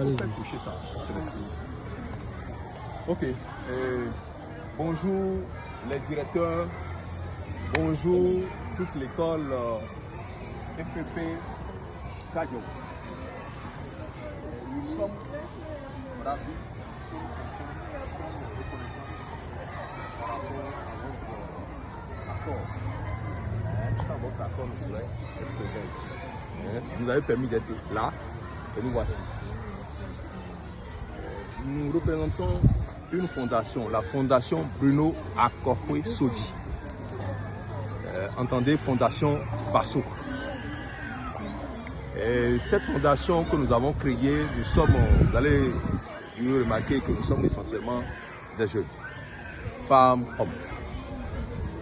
Allez-y. Coucher ça. Ok. Bonjour les directeurs. Bonjour toute l'école FPP Kajo. Nous sommes ravis sans votre accord, nous serait présents ici. Vous nous avez permis d'être là et nous voici. Nous représentons une fondation, la fondation Bruno Akokwe Sodi. Entendez, fondation Basso. Et cette fondation que nous avons créée, vous allez remarquer que nous sommes essentiellement des jeunes, femmes, hommes.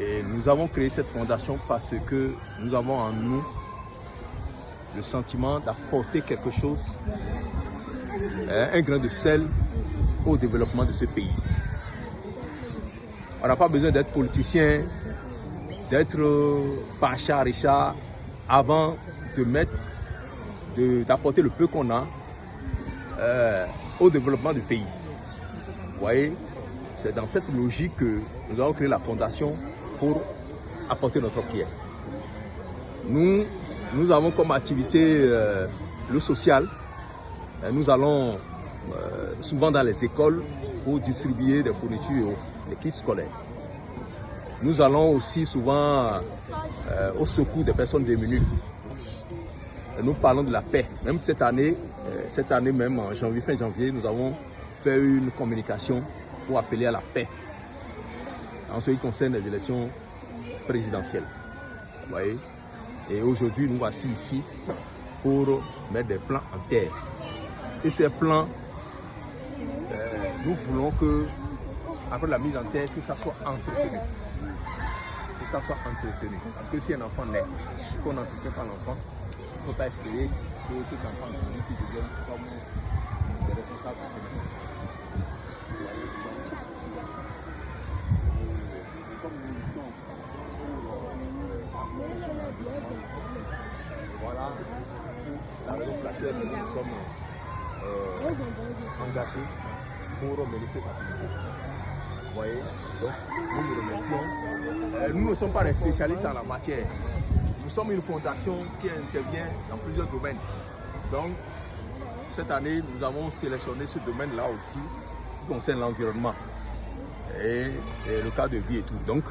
Et nous avons créé cette fondation parce que nous avons en nous le sentiment d'apporter quelque chose, un grain de sel au développement de ce pays. On n'a pas besoin d'être politicien, d'être pacha, richa, avant d'apporter le peu qu'on a au développement du pays. Vous voyez, c'est dans cette logique que nous avons créé la fondation pour apporter notre pierre. Nous avons comme activité le social. Nous allons souvent dans les écoles pour distribuer des fournitures et autres, les kits scolaires. Nous allons aussi souvent au secours des personnes démunies. Nous parlons de la paix. Même cette année même, en janvier, fin janvier, nous avons fait une communication pour appeler à la paix en ce qui concerne les élections présidentielles. Vous voyez? Et aujourd'hui, nous voici ici pour mettre des plans en terre. Et ces plans, nous voulons que, après la mise en terre, que ça soit entretenu. Que ça soit entretenu. Parce que si un enfant naît, qu'on n'entretient pas l'enfant, il ne faut pas espérer que cet enfant qui devienne comme des responsables. Voilà la raison pour laquelle nous sommes engagés pour mener cette activité. Vous voyez, donc nous nous remercions. Nous ne sommes pas des spécialistes en la matière. Nous sommes une fondation qui intervient dans plusieurs domaines. Donc, cette année, nous avons sélectionné ce domaine-là aussi, qui concerne l'environnement et le cadre de vie et tout. Donc,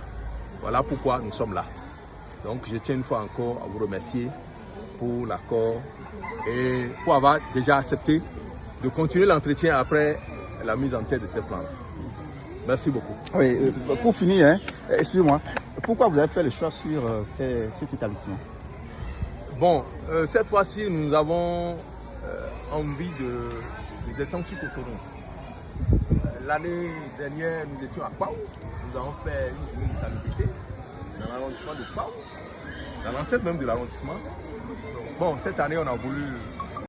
voilà pourquoi nous sommes là. Donc, je tiens une fois encore à vous remercier pour l'accord et pour avoir déjà accepté de continuer l'entretien après la mise en terre de ces plans. Merci beaucoup. Oui, pour finir, excusez-moi, pourquoi vous avez fait le choix sur cet établissement? Bon, cette fois-ci, nous avons envie de descendre sur Cotonou. L'année dernière, nous étions à Pau. Nous avons fait une journée de salubrité dans l'arrondissement de Pau, dans l'enceinte même de l'arrondissement. Bon, cette année, on a voulu